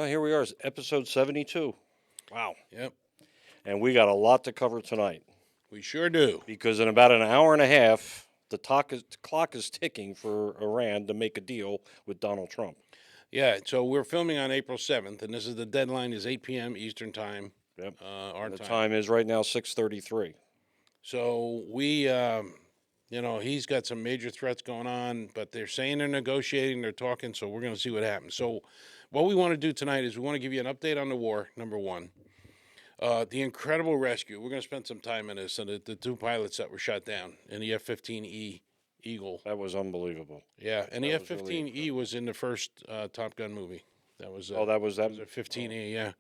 Here we are, episode 72. Wow. Yep, And we got a lot to cover tonight we sure do. because in about an hour and a half, the clock is ticking for Iran to make a deal with Donald Trump. Yeah, so we're filming on April 7th, and this is the deadline is 8 p.m. Eastern Time, Yep. our The time. time is right now 6:33. So he's got some major threats going on, but they're saying they're negotiating, they're talking, so we're going to see what happens. So what we want to do tonight is we want to give you an update on the war, number one. The incredible rescue. We're going to spend some time in this, and the two pilots that were shot down in the F-15E Eagle. That was unbelievable. Yeah, and the That was really F-15E was in the first Top Gun movie. That was that was that. was a 15E, yeah.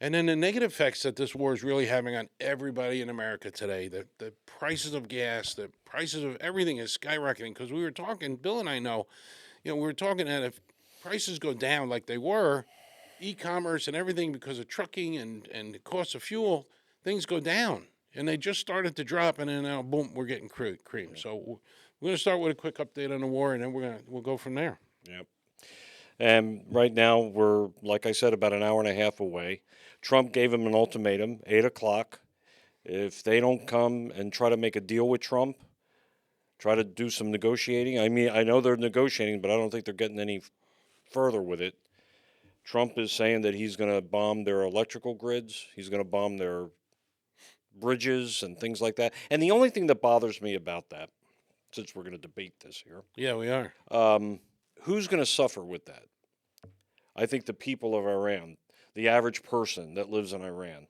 And then the negative effects that this war is really having on everybody in America today. The prices of gas, the prices of everything is skyrocketing. Because we were talking, Bill and I know, we were talking that if prices go down like they were, e-commerce and everything because of trucking and the cost of fuel, things go down. And they just started to drop, and then now, boom, we're getting cream. So we're going to start with a quick update on the war, and then we'll go from there. Yep. And right now we're, like I said, about an hour and a half away. Trump gave him an ultimatum, 8 o'clock. If they don't come and try to make a deal with Trump, try to do some negotiating. I mean, I know they're negotiating, but I don't think they're getting any further with it. Trump is saying that he's going to bomb their electrical grids. He's going to bomb their bridges and things like that. And the only thing that bothers me about that, since we're going to debate this here, Yeah, we are. who's going to suffer with that? I think the people of Iran, the average person that lives in Iran.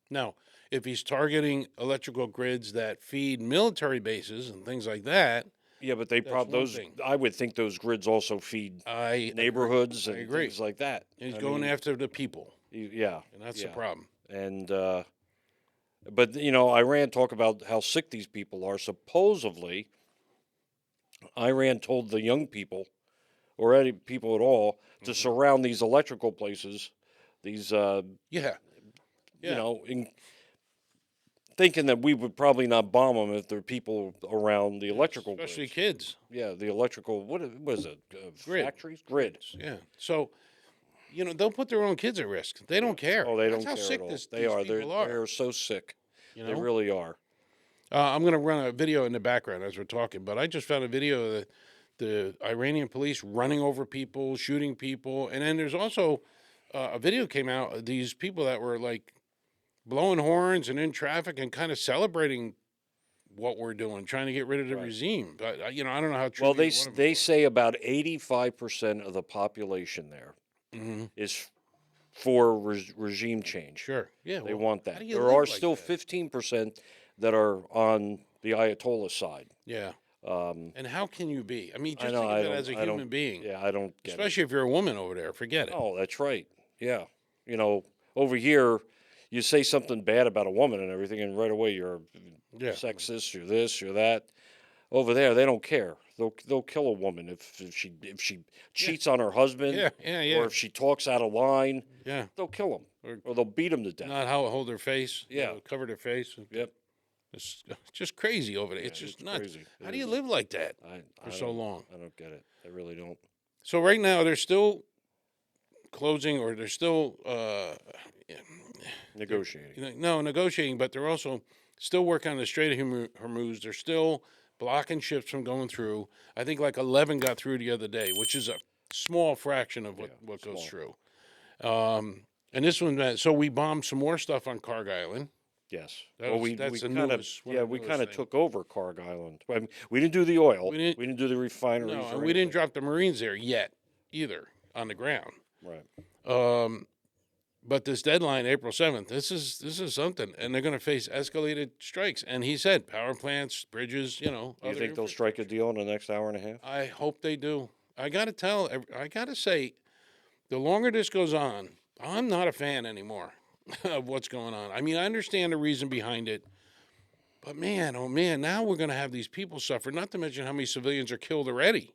Now, if he's targeting electrical grids that feed military bases and things like that, Yeah, but they That's probably one those. thing. I would think those grids also feed neighborhoods I and agree. things like that. He's I going mean, after the people, Yeah, and that's yeah. the problem. And but Iran talk about how sick these people are. Supposedly, Iran told the young people, or any people at all, to surround these electrical places. These, Yeah, yeah. thinking that we would probably not bomb them if there are people around the electrical Especially grids. kids. Yeah, the electrical. What is it? Grid. Factories, grid. Yeah. So, they'll put their own kids at risk. They don't care. Oh, they That's don't how care sick at all. these They are. people are. They're so sick. You They know. really are. I'm going to run a video in the background as we're talking, but I just found a video of the Iranian police running over people, shooting people, and then there's also a video came out of these people that were like blowing horns and in traffic and kind of celebrating what we're doing, trying to get rid of the Right. regime. But I don't know how true. Well, either one of them they say about 85% of the population there Mhm. is for regime change. Sure. Yeah. They well, want how that. do you There live are like still that? 15% that are on the Ayatollah side. Yeah. Um, And how can you be? I mean, I just know. think I of it don't. as a I don't. human being, Yeah, I don't get it. especially if you're a woman over there. Forget it. Oh, that's right. Yeah. Over here, you say something bad about a woman and everything, and right away you're Yeah. sexist. You're this. You're that. Over there, they don't care. They'll kill a woman if she cheats on her husband, Yeah. Yeah. Yeah. or if she talks out of line. Yeah. They'll kill them, Or or they'll beat them to death. not how hold their face. Yeah. Cover their face. Yep. It's just crazy over there. Yeah, It's just it's nuts. crazy. How It do you is. live like that I for so don't- long? I don't get it. I really don't. So right now they're still closing, or they're still Negotiating. no negotiating, but they're also still working on the Strait of Hormuz. They're still blocking ships from going through. I think like 11 got through the other day, which is a small fraction of what goes small. through. And this one, so we bombed some more stuff on Karg Island. Yes. That's the kind of newest- one of the we newest kind of things. took over Karg Island. I mean, we didn't do the oil. We We didn't- didn't do the refineries. No, or and we didn't anything. drop the Marines there yet either on the ground. Right. But this deadline, April 7th, this is something, and they're going to face escalated strikes. And he said power plants, bridges, Do you think they'll strike a deal in the next hour and a half? I hope they do. I got to say, the longer this goes on, I'm not a fan anymore of what's going on. I mean, I understand the reason behind it, but man, oh man, now we're going to have these people suffer. Not to mention how many civilians are killed already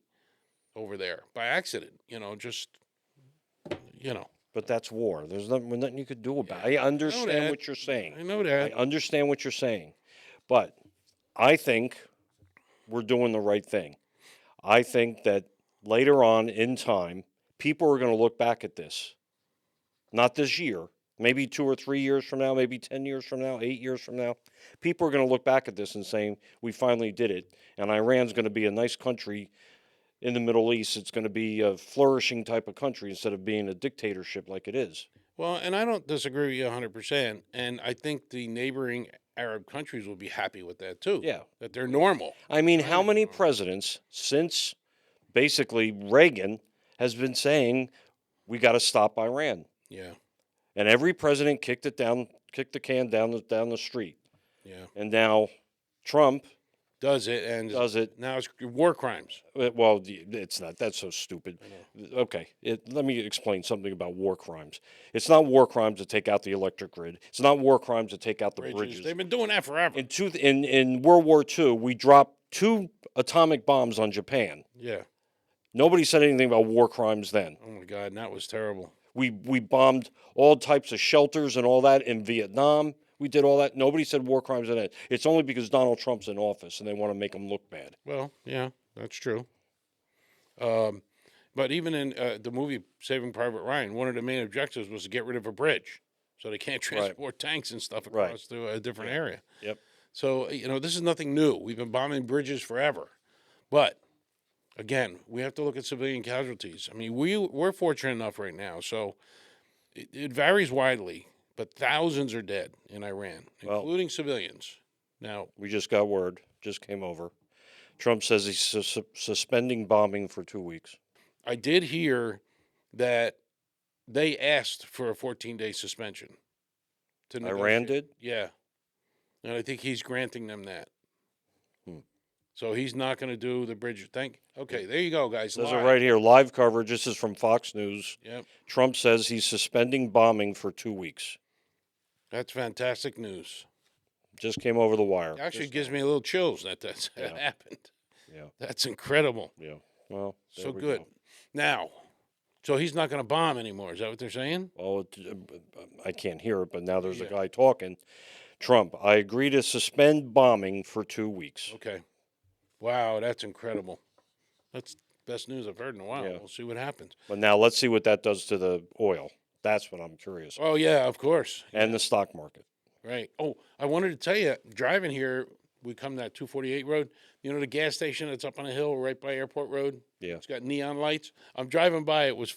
over there by accident. But that's war. There's nothing you could do about it. I understand that. what you're saying. I know I that. understand what you're saying. But I think we're doing the right thing. I think that later on in time, people are going to look back at this, not this year, maybe 2 or 3 years from now, maybe 10 years from now, 8 years from now. People are going to look back at this and saying, we finally did it. And Iran's going to be a nice country in the Middle East. It's going to be a flourishing type of country instead of being a dictatorship like it is. Well, and I don't disagree with you 100%. And I think the neighboring Arab countries will be happy with that too. Yeah. That they're normal. I mean, Trying how to be many normal. presidents since basically Reagan has been saying we got to stop Iran? Yeah. And every president kicked the can down the street. Yeah. And now Trump Does it. And does it. now it's war crimes. Well, it's not. That's so stupid. I know. Okay, let me explain something about war crimes. It's not war crimes to take out the electric grid. It's not war crimes to take out the bridges. They've been doing that forever. In World War II, we dropped 2 atomic bombs on Japan. Yeah. Nobody said anything about war crimes then. Oh my God. And that was terrible. We bombed all types of shelters and all that in Vietnam. We did all that. Nobody said war crimes in it. It's only because Donald Trump's in office and they want to make him look bad. Well, yeah, that's true. But even in the movie Saving Private Ryan, one of the main objectives was to get rid of a bridge, so they can't transport tanks and stuff Right. across to a different area. Yep. So this is nothing new. We've been bombing bridges forever, but again, we have to look at civilian casualties. I mean, we're fortunate enough right now, so it varies widely, but thousands are dead in Iran, Well- including civilians. Now, We just got word, just came over. Trump says he's suspending bombing for 2 weeks. I did hear that they asked for a 14-day suspension. To Iran negotiate. did? Yeah. And I think he's granting them that. Hmm. So he's not going to do the bridge. Okay, there you go, guys. Says it live. right here, live coverage. This is from Fox News. Yep. Trump says he's suspending bombing for 2 weeks. That's fantastic news. Just came over the wire. It actually Just gives now. me a little chills that that's Yeah. happened. Yeah, That's incredible. yeah. Well, there So we good. go. Now, so he's not going to bomb anymore. Is that what they're saying? Well, I can't hear it, but now there's Yeah. a guy talking. Trump, I agree to suspend bombing for 2 weeks. Okay. Wow, that's incredible. That's best news I've heard in a while. Yeah. We'll see what happens. But now let's see what that does to the oil. That's what I'm curious. Oh yeah, of course. And the stock market. Right. Oh, I wanted to tell you, driving here, we come that 248 road. You know the gas station that's up on a hill right by Airport Road? Yeah. It's got neon lights. I'm driving by. It was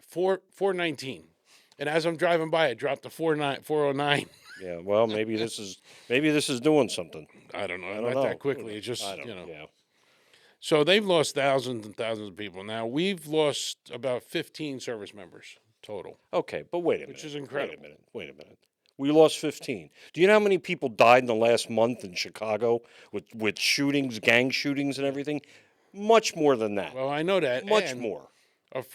419, and as I'm driving by, it dropped to 409. Yeah. Well, maybe this is doing something. I don't know. I don't Not know. that quickly. It's just I don't. Yeah. So they've lost thousands and thousands of people. Now we've lost about 15 service members total. Okay, but wait a minute. Which is incredible. Wait a minute. We lost 15. Do you know how many people died in the last month in Chicago with shootings, gang shootings, and everything? Much more than that. Well, I know that. Much and more.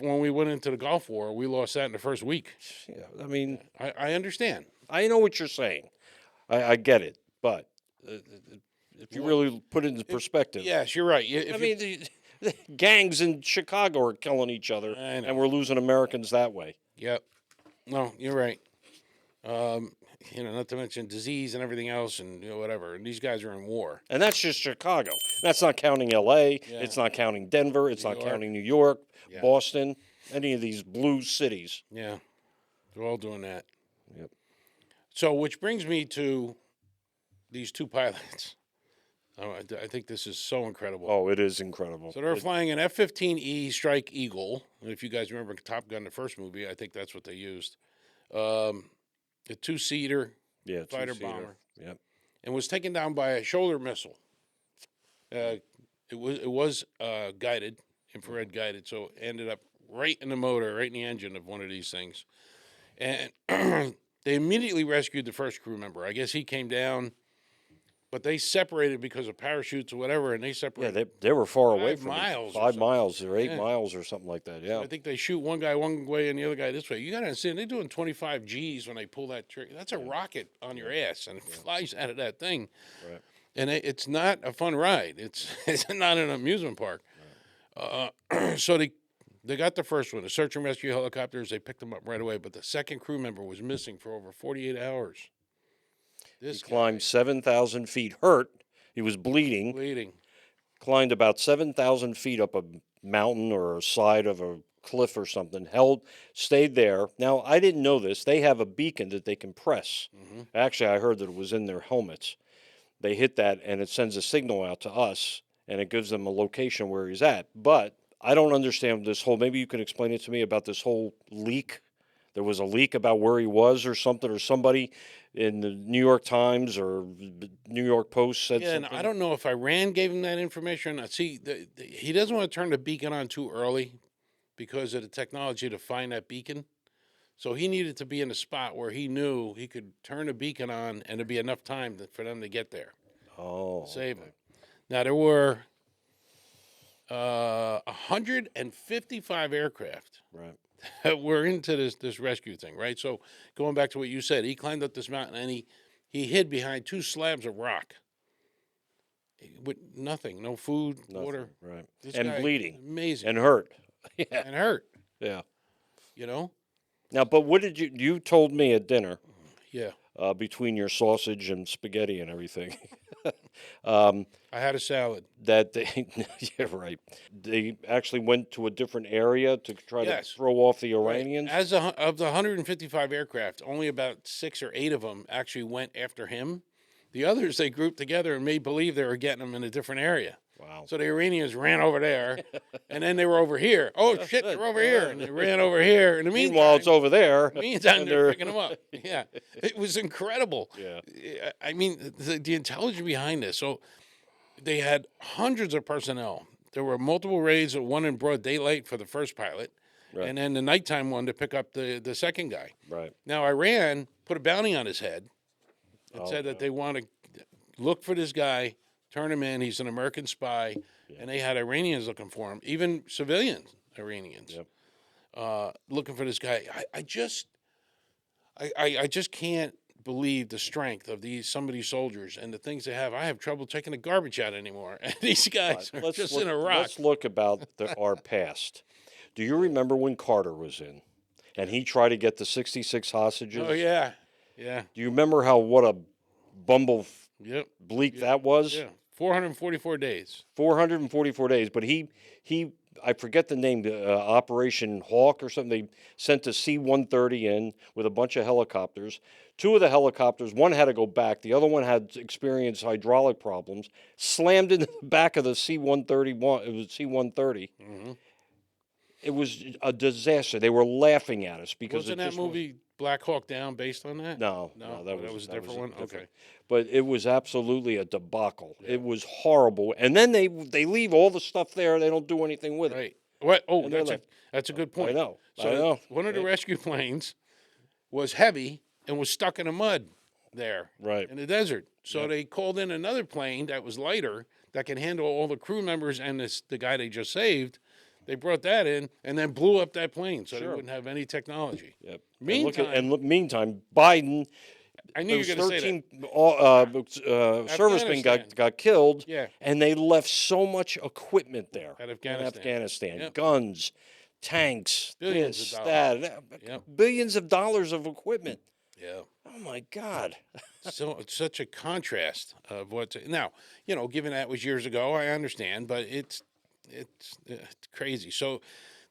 When we went into the Gulf War, we lost that in the first week. Yeah. I mean, I understand. I know what you're saying. I get it, but if you really put it into perspective, Yes, you're right. I mean, the gangs in Chicago are killing each other, I know. and we're losing Americans that way. Yep. No, you're right. Not to mention disease and everything else, and whatever. And these guys are in war. And that's just Chicago. That's not counting L.A. Yeah. It's not counting Denver. It's New not York. counting New York, Yeah. Boston, any of these blue cities. Yeah, they're all doing that. Yep. So, which brings me to these two pilots. Oh, I think this is so incredible. Oh, it is incredible. So they're flying an F-15E Strike Eagle. And if you guys remember Top Gun, the first movie, I think that's what they used. A two-seater Yeah, fighter two-seater. bomber, Yep. and was taken down by a shoulder missile. It was guided, infrared guided, so it ended up right in the motor, right in the engine of one of these things. And they immediately rescued the first crew member. I guess he came down, but they separated because of parachutes or whatever, and they Yeah, separated. they were far away 5 from miles or 5 something. miles or 8 Yeah. miles or something like that. Yeah. I think they shoot one guy one way and the other guy this way. You got to understand, they're doing 25 Gs when they pull that trigger. That's a rocket on your ass, and it flies out of that thing. Right. And it's not a fun ride. It's not an amusement park. So they got the first one, the search and rescue helicopters. They picked them up right away, but the second crew member was missing for over 48 hours. This He climbed 7,000 feet, hurt. He was bleeding. bleeding. Climbed about 7,000 feet up a mountain or a side of a cliff or something, stayed there. Now, I didn't know this. They have a beacon that they can press. Hmm. Actually, I heard that it was in their helmets. They hit that and it sends a signal out to us and it gives them a location where he's at. But I don't understand this whole, maybe you can explain it to me about this whole leak. There was a leak about where he was or something, or somebody in the New York Times or New York Post said Yeah, and I something. don't know if Iran gave him that information. See, he doesn't want to turn the beacon on too early because of the technology to find that beacon. So he needed to be in a spot where he knew he could turn the beacon on and there'd be enough time for them to get there, Oh, save okay. him. Now, there were 155 aircraft Right. that were into this rescue thing, right? So going back to what you said, he climbed up this mountain and he hid behind two slabs of rock with nothing, no food, water. Nothing. Right. This And guy, bleeding amazing, and hurt. Yeah. and hurt. Yeah. You know? Now, but what did you told me at dinner Yeah, between your sausage and spaghetti and everything I had a salad. that they, yeah, right. They actually went to a different area to try Yes. to throw off the Right. Iranians. Of the 155 aircraft, only about 6 or 8 of them actually went after him. The others they grouped together and made believe they were getting him in a different area. Wow. So the Iranians ran over there, and then they were over here. Oh shit, they're over here, and they ran over here. In the Meanwhile, it's meantime, over there. meantime and they're picking them up. Yeah, it was incredible. Yeah. I mean, the intelligence behind this. So they had hundreds of personnel. There were multiple raids, one in broad daylight for the first pilot, Right. and then the nighttime one to pick up the second guy. Right. Now, Iran put a bounty on his head and Oh, said that they want to look for this guy, turn him in. He's an American spy, and they had Iranians looking for him, even civilian Iranians, Yep. looking for this guy. I just can't believe the strength of some of these soldiers and the things they have. I have trouble taking the garbage out anymore, and these guys are just in a rock. Let's look about our past. Do you remember when Carter was in, and he tried to get the 66 hostages? Oh yeah, yeah, Do you remember what a bumble yep, bleak that was? yeah. 444 days. 444 days. But he I forget the name, Operation Hawk or something. They sent a C-130 in with a bunch of helicopters. Two of the helicopters, one had to go back. The other one had experienced hydraulic problems. Slammed into the back of the C-131. It was C-130. Mm-hmm. It was a disaster. They were laughing at us because Wasn't that movie Black Hawk Down based on that? No, that was a different one. Okay. But it was absolutely a debacle. It was horrible. And then they leave all the stuff there. They don't do anything with it. Right. What? Oh, And they're that's a good I point. know. So I know. one of the rescue planes was heavy and was stuck in the mud there Right. in the desert. So they called in another plane that was lighter that can handle all the crew members and the guy they just saved. They brought that in and then blew up that plane so they wouldn't have any technology. Yep. Meantime, Meantime, Biden, I knew you those were going to say 13 servicemen Afghanistan. got killed, Yeah. and they left so much equipment there At in Afghanistan. Afghanistan. Yep. Guns, tanks, Billions this, of that, Yep. billions of dollars of equipment. that. Yeah. Oh my God! So it's such a contrast of what's now. Given that was years ago, I understand, but it's crazy. So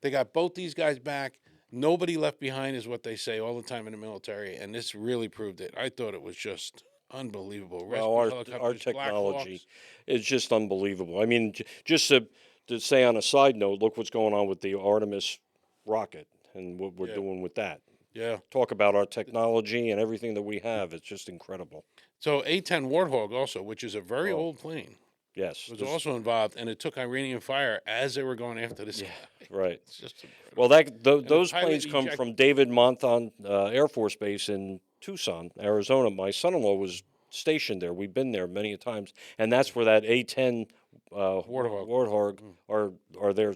they got both these guys back. Nobody left behind is what they say all the time in the military, and this really proved it. I thought it was just unbelievable. Well, Rescue our helicopters, Black technology Hawks. is just unbelievable. I mean, just to say on a side note, look what's going on with the Artemis rocket and what we're doing with that. Yeah. Talk about our technology and everything that we have. It's just incredible. So A-10 Warthog also, which is a very Oh. old plane, Yes. was this- also involved, and it took Iranian fire as they were going after this guy. right. It's just incredible. Well, those pilot planes come eject- from David Monthon Air Force Base in Tucson, Arizona. My son-in-law was stationed there. We've been there many a times, and that's where that A-10 Warthog are there.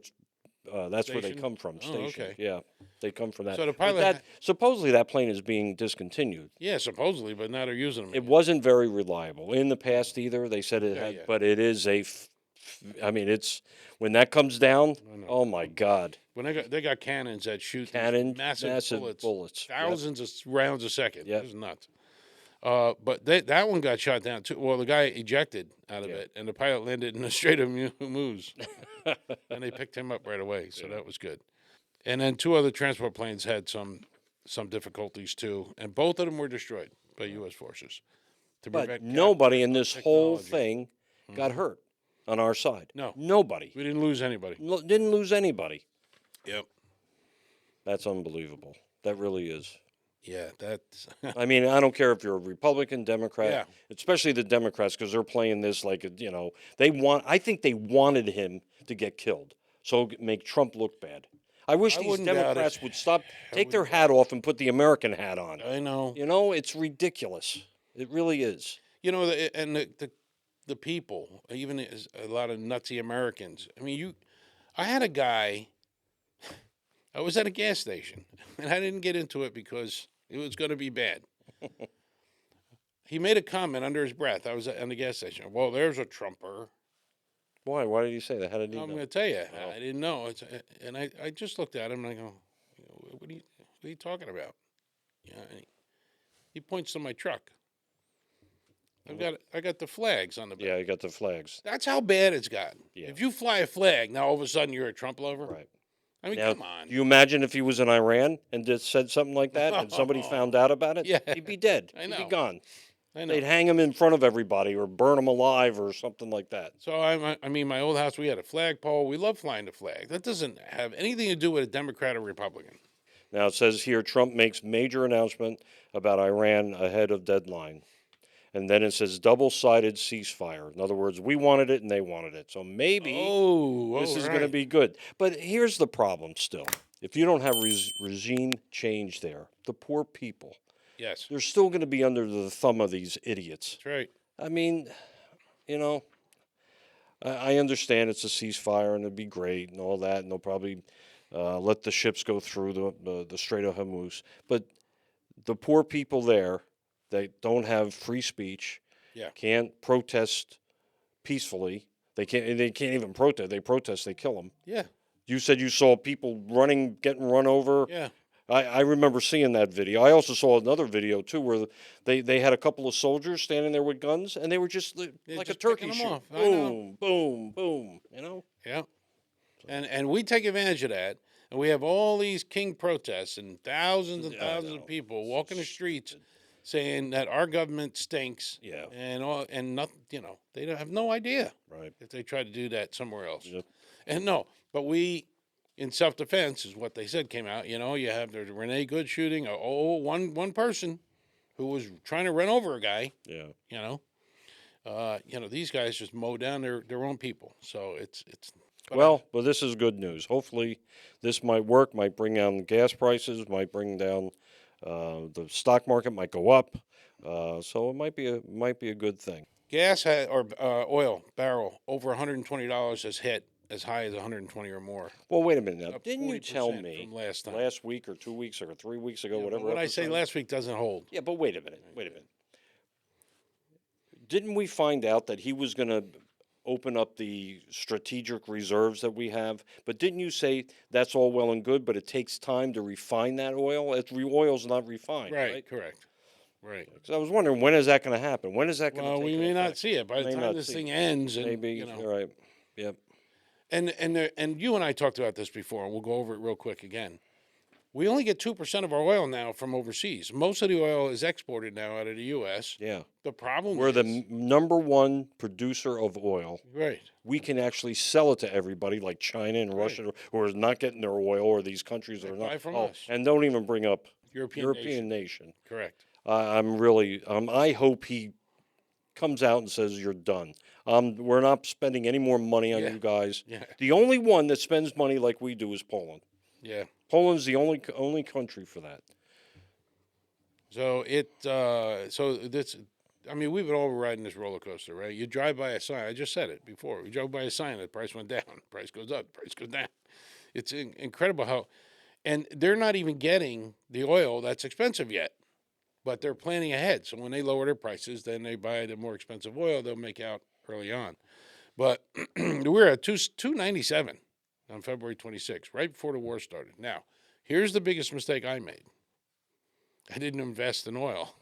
That's where they Stationed? come from. Oh, Stationed. okay. Yeah, they come from that. So the But pilot supposedly that plane is being discontinued. Yeah, supposedly, but now they're using them. It again. wasn't very reliable in the past either. They said it Yeah, had, yeah. but it is I mean, it's when that comes down. I know. Oh my God! When they got cannons that shoot these Cannon, massive, bullets, bullets. Yep. thousands of rounds a second. Yep. It's nuts. But that one got shot down too. Well, the guy ejected out of Yeah. it, and the pilot landed in the Strait of Hormuz, and they picked him up right away. So Yeah. that was good. And then two other transport planes had some difficulties too, and both of them were destroyed by U.S. forces to But prevent nobody capture in of this whole technology. thing got hurt on our side. No, Nobody. we didn't lose anybody. Didn't lose anybody. Yep. That's unbelievable. That really is. Yeah, that's I mean, I don't care if you're a Republican, Democrat, yeah. especially the Democrats, because they're playing this like, they want, I think they wanted him to get killed. So make Trump look bad. I wish I these wouldn't doubt it. Democrats would stop, I take their wouldn't hat doubt off and put the American hat on. it. I know. It's ridiculous. It really is. And the people, even a lot of nutsy Americans. I mean, I had a guy. I was at a gas station, and I didn't get into it because it was going to be bad. He made a comment under his breath. I was at the gas station. Well, there's a Trumper. Why? Why did you say that? How did he I'm know? going to tell you, Oh. I didn't know. And I just looked at him and I go, what are you talking about? Yeah, and he points to my truck. I got the flags on the back. Yeah, you got the flags. That's how bad it's gotten. Yeah. If you fly a flag, now all of a sudden you're a Trump lover. Right. I mean, Now, come on. do you imagine if he was in Iran and just said something like that and somebody found out about it? Yeah. He'd be dead. I He'd be know. gone. I know. They'd hang him in front of everybody or burn him alive or something like that. So I mean, my old house, we had a flagpole. We love flying the flag. That doesn't have anything to do with a Democrat or Republican. Now it says here Trump makes major announcement about Iran ahead of deadline. And then it says double-sided ceasefire. In other words, we wanted it and they wanted it. So maybe this is going to be good. But here's the problem still. If you don't have regime change there, the poor people, Yes, they're still going to be under the thumb of these idiots. that's right. I mean, you know, I understand it's a ceasefire and it'd be great and all that, and they'll probably let the ships go through the Strait of Hormuz. But the poor people there, they don't have free speech, Yeah. can't protest peacefully. They can't even protest. They protest, they kill them. Yeah, You said you saw people running, getting run over. yeah. I remember seeing that video. I also saw another video too where they had a couple of soldiers standing there with guns and they were just like a just turkey picking 'em shoot. off. I know. Boom, boom, boom. Yeah. And we take advantage of that. And we have all these King protests and thousands and I thousands know. of people walking the streets saying that our government stinks. Yeah. And nothing, they don't have no idea Right. if they try to do that somewhere else. Yep. And no, but we, in self-defense, is what they said came out. You have the Renee Good shooting. One person who was trying to run over a guy. Yeah. These guys just mow down their own people. So it's. But this is good news. Hopefully, this might work. Might bring down gas prices. Might bring down the stock market. Might go up. So it might be a good thing. Gas or oil barrel over $120 has hit as high as 120 or more. Well, wait a minute now. Up Didn't you tell 40% me from last time. last week or 2 weeks or 3 weeks ago, Yeah, but whatever? what I say episode- last week doesn't hold. Yeah, but wait a minute. Didn't we find out that he was going to open up the strategic reserves that we have? But didn't you say that's all well and good, but it takes time to refine that oil? Oil's not refined, right? Correct. Right. 'Cause I was wondering, when is that going to happen? When is that going to Well, take we may not effect? see it by the May time not this see thing it. ends. And, Maybe, you're right. Yep. And you and I talked about this before, and we'll go over it real quick again. We only get 2% of our oil now from overseas. Most of the oil is exported now out of the U.S. Yeah. The problem We're is, the number one producer of oil. right. We can actually sell it to everybody like China and Russia who are not getting their oil, or these countries that are not. buy from us. And don't even bring up European nation. Correct. I'm really, I hope he comes out and says, you're done. We're not spending any more money on Yeah. you guys. Yeah. The only one that spends money like we do is Poland. Yeah. Poland's the only country for that. So we've been all riding this roller coaster, right? You drive by a sign. I just said it before. We drove by a sign. The price went down. Price goes up. Price goes down. It's incredible how, and they're not even getting the oil that's expensive yet, but they're planning ahead. So when they lower their prices, then they buy the more expensive oil. They'll make out early on. But we're at $2.97 on February 26th, right before the war started. Now, here's the biggest mistake I made. I didn't invest in oil.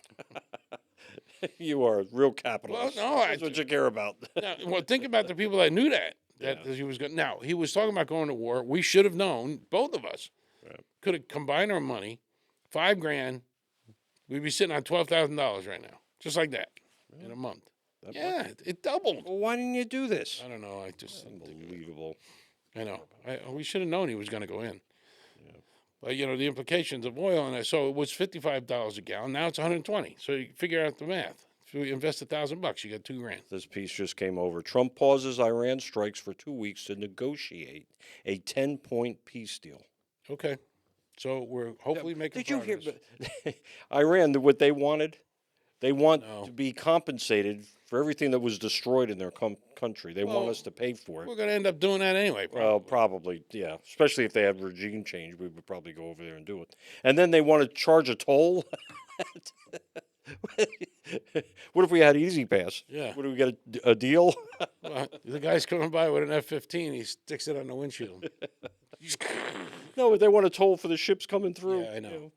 You are a real Well, capitalist. no, That's what you care about. now, well, think about the people that knew that Yeah. that he was going. Now he was talking about going to war. We should have known. Both of us Right. could have combined our money, $5,000. We'd be sitting on $12,000 right now, just like that, in a month. That Yeah, much? it doubled. Well, why didn't you do this? I don't know. I just Unbelievable. I know. We should have known he was going to go in. But the implications of oil, and so it was $55 a gallon. Now it's 120. So you figure out the math. If you invest $1,000, you got $2,000. This piece just came over. Trump pauses Iran strikes for 2 weeks to negotiate a 10-point peace deal. Okay, so we're hopefully making. Did you hear? progress. Iran, what they wanted? They want No. to be compensated for everything that was destroyed in their country. They want Well, us to pay for it. We're going to end up doing that anyway. Well, probably, yeah. Especially if they have regime change, we would probably go over there and do it. And then they want to charge a toll. What if we had Easy Pass? Yeah. What do we get a deal? Well, the guy's coming by with an F-15. He sticks it on the windshield. No, but they want a toll for the ships coming through. Yeah, I know.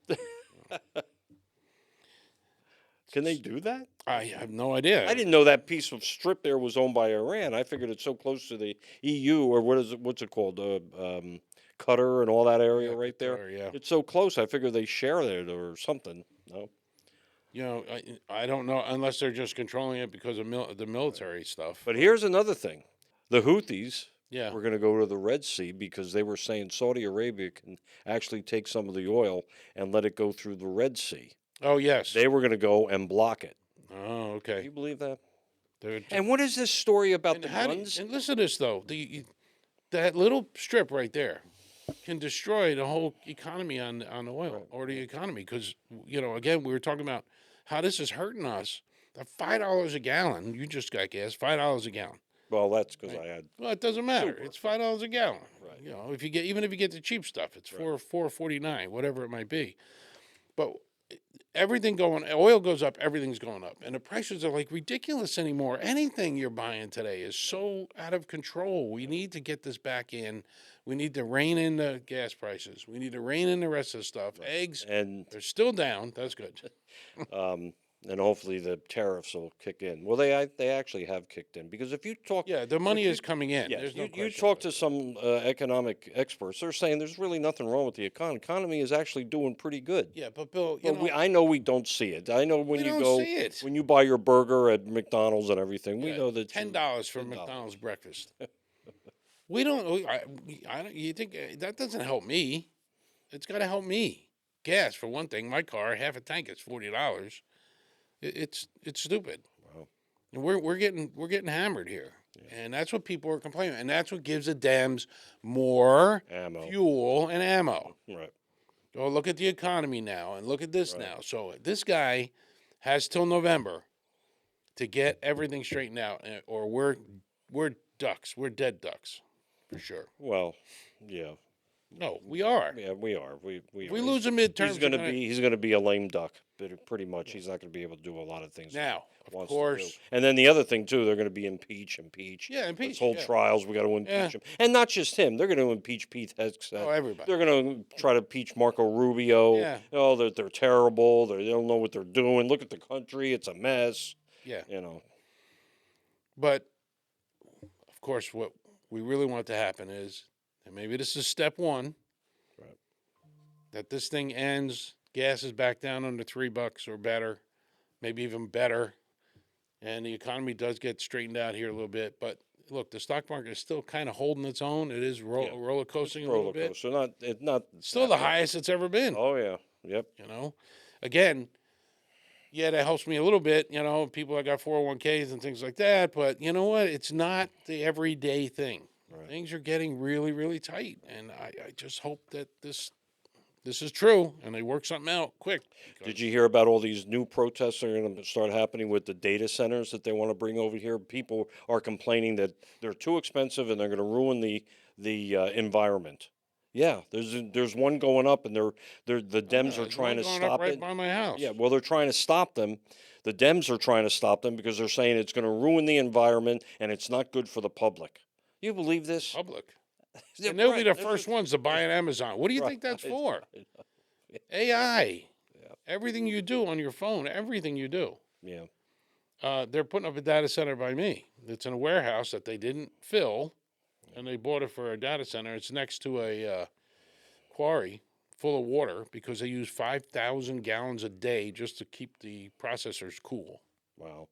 Can they do that? I have no idea. I didn't know that piece of strip there was owned by Iran. I figured it's so close to the EU, or what's it called? Qatar and all that area Yeah, right there. Qatar, yeah. It's so close. I figured they share it or something. No. I don't know unless they're just controlling it because of the military stuff. But here's another thing: the Houthis Yeah. were going to go to the Red Sea because they were saying Saudi Arabia can actually take some of the oil and let it go through the Red Sea. Oh yes. They were going to go and block it. Oh Do okay. you believe that? They're- And what is this story about and the how do guns? and listen to this though. That little strip right there can destroy the whole economy on oil or the economy because again we were talking about how this is hurting us. The $5 a gallon. You just got gas. $5 a gallon. Well, that's because I had. Well, it doesn't matter. Super. It's $5 a gallon. Right. If you get the cheap stuff, it's $4.49, whatever it might be. But oil goes up, everything's going up, and the prices are like ridiculous anymore. Anything you're buying today is so out of control. We need to get this back in. We need to rein in the gas prices. We need to rein in the rest of the stuff. Eggs, And they're still down. That's good. and hopefully the tariffs will kick in. Well, they actually have kicked in because if you talk, Yeah, the money is coming in. yes, There's no you question talk about to it. some economic experts, they're saying there's really nothing wrong with the economy. Economy is actually doing pretty good. Yeah, but Bill, But I know we don't see it. I know when We you don't go see it. when you buy your burger at McDonald's and everything, we know that $10 for $10. McDonald's breakfast. We don't. I don't. You think that doesn't help me? It's got to help me. Gas for one thing. My car, half a tank is $40. It's stupid. Wow. And we're getting hammered here, and that's what people are complaining, and that's what gives the Dems more Ammo. fuel and ammo. Right. Oh, look at the economy now, and look at this now. So this guy has till November to get everything straightened out, or we're ducks. We're dead ducks, for sure. Well, yeah. No, we are. Yeah, we are. We If we lose the midterms, He's gonna be a lame duck, pretty much. He's not gonna be able to do a lot of things. now. he Of wants to do. course, And then the other thing too, they're gonna be impeach. Yeah, impeach, Let's hold yeah. trials. We got to impeach Yeah. him, and not just him. They're gonna impeach Pete Hegseth. Oh, everybody. They're gonna try to impeach Marco Rubio. Yeah. Oh, they're terrible. They don't know what they're doing. Look at the country. It's a mess. yeah. But of course, what we really want to happen is, and maybe this is step one, Right. that this thing ends. Gas is back down under $3 or better, maybe even better, and the economy does get straightened out here a little bit. But look, the stock market is still kind of holding its own. It is roller coasting a little Roller bit. coaster. Not Still the highest it's ever been. Oh yeah. Yep. Again, yeah, that helps me a little bit. People that got 401ks and things like that. But you know what? It's not the everyday thing. Right. Things are getting really, really tight, and I just hope that this is true and they work something out quick. Did you hear about all these new protests that are going to start happening with the data centers that they want to bring over here? People are complaining that they're too expensive and they're going to ruin the environment. Yeah, there's one going up, and the Dems are There's trying one to going up stop right it. by my house. Yeah, well, they're trying to stop them. The Dems are trying to stop them because they're saying it's going to ruin the environment and it's not good for the public. You believe this? Public. Yeah, And they'll be right, the this first is- ones to buy an Amazon. What do you think that's for? AI. Yeah. Everything you do on your phone, everything you do. Yeah. They're putting up a data center by me. It's in a warehouse that they didn't fill, and they bought it for a data center. It's next to a quarry full of water because they use 5,000 gallons a day just to keep the processors cool. Wow.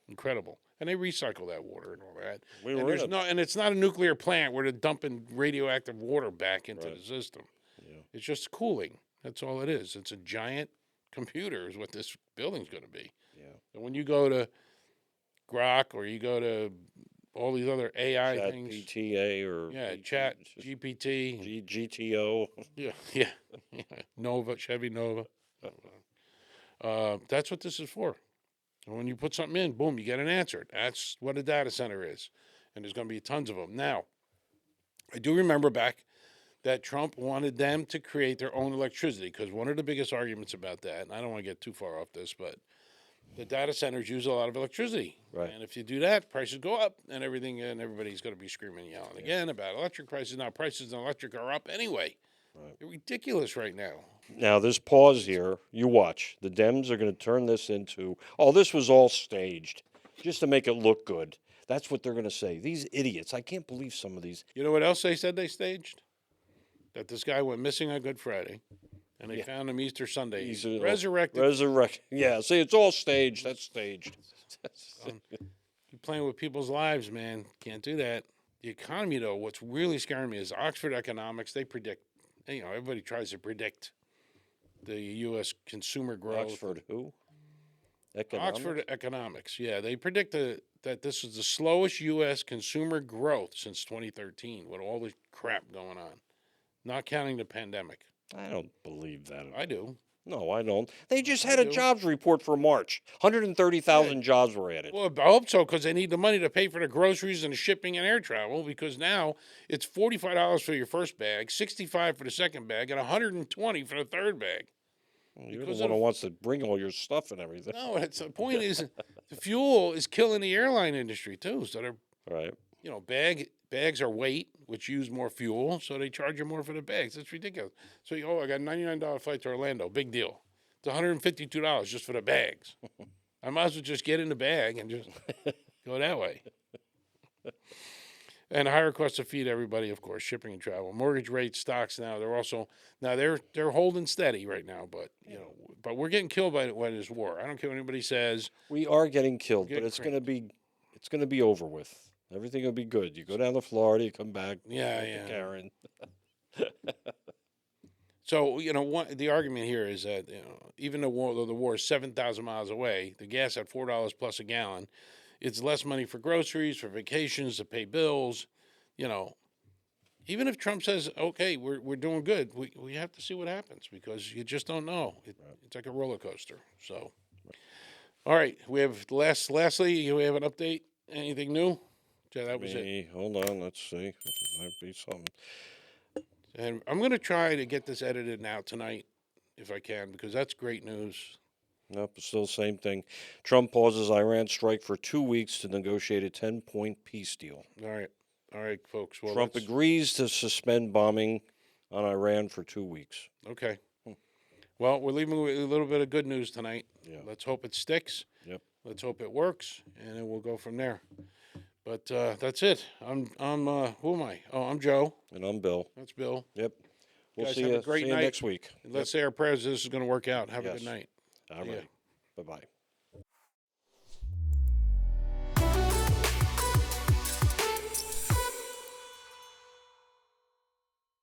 Incredible. And they recycle that water and all that. We And were in there's a no, and it's not a nuclear plant where they're dumping radioactive water back into Right. the system. Yeah. It's just cooling. That's all it is. It's a giant computer, is what this building's going to be. Yeah. And when you go to Grok or you go to all these other AI Chat things, PTA or yeah, Chat GPT, GTO. yeah, yeah, yeah, Nova, Chevy Nova. That's what this is for. And when you put something in, boom, you get an answer. That's what a data center is. And there's going to be tons of them. Now, I do remember back that Trump wanted them to create their own electricity because one of the biggest arguments about that, and I don't want to get too far off this, but the data centers use a lot of electricity. Right. And if you do that, prices go up and everything, and everybody's going to be screaming and yelling again about electric prices. Now, prices on electric are up anyway. Right. They're ridiculous right now. Now, this pause here, you watch. The Dems are going to turn this into, oh, this was all staged just to make it look good. That's what they're going to say. These idiots. I can't believe some of these. You know what else they said they staged? That this guy went missing on Good Friday, and they Yeah. found him Easter Sunday. These He's are- resurrected. Resurrect. Yeah, see, it's all staged. That's staged. You're playing with people's lives, man. Can't do that. The economy, though, what's really scaring me is Oxford Economics. They predict, everybody tries to predict the U.S. consumer growth. Oxford who? Economics? Oxford Economics, yeah. They predict that this is the slowest U.S. consumer growth since 2013 with all the crap going on, not counting the pandemic. I don't believe that. I do. No, I don't. They just I had a do. jobs report for March. 130,000 jobs were added. Well, I hope so because they need the money to pay for the groceries and the shipping and air travel because now it's $45 for your first bag, $65 for the second bag, and $120 for the third bag. You're the because one who of- wants to bring all your stuff and everything. No, that's the point is the fuel is killing the airline industry too. So they're Right. bags are weight, which use more fuel, so they charge you more for the bags. It's ridiculous. So I got a $99 flight to Orlando, big deal. It's $152 just for the bags. I might as well just get in the bag and just go that way. And higher cost to feed everybody, of course, shipping and travel. Mortgage rates, stocks now, they're holding steady right now, but we're getting killed by this war. I don't care what anybody says. We are getting killed, Get but it's going to be over with. Everything will be good. You go down to Florida, you come back. Yeah, back to yeah. Karen. So the argument here is that even though the war is 7,000 miles away, the gas at $4 plus a gallon, it's less money for groceries, for vacations, to pay bills. Even if Trump says, "Okay, we're doing good," we have to see what happens because you just don't know. It's like a roller coaster. So, all right, we have lastly, we have an update. Anything new? Yeah, that was it. Hold on, let's see. Might be something. And I'm going to try to get this edited now tonight, if I can, because that's great news. Nope, it's still the same thing. Trump pauses Iran strike for 2 weeks to negotiate a 10-point peace deal. All right, folks. Well, Trump agrees to suspend bombing on Iran for 2 weeks. Okay. Well, we're leaving with a little bit of good news tonight. Yeah. Let's hope it sticks. Yep. Let's hope it works, and then we'll go from there. But that's it. I'm who am I? Oh, I'm Joe. And I'm Bill. That's Bill. Yep. We'll Guys, see have a you, great see you night. next week. Let's say our prayers. This is going to work out. Have a Yes. good night. All See ya. right. Bye-bye.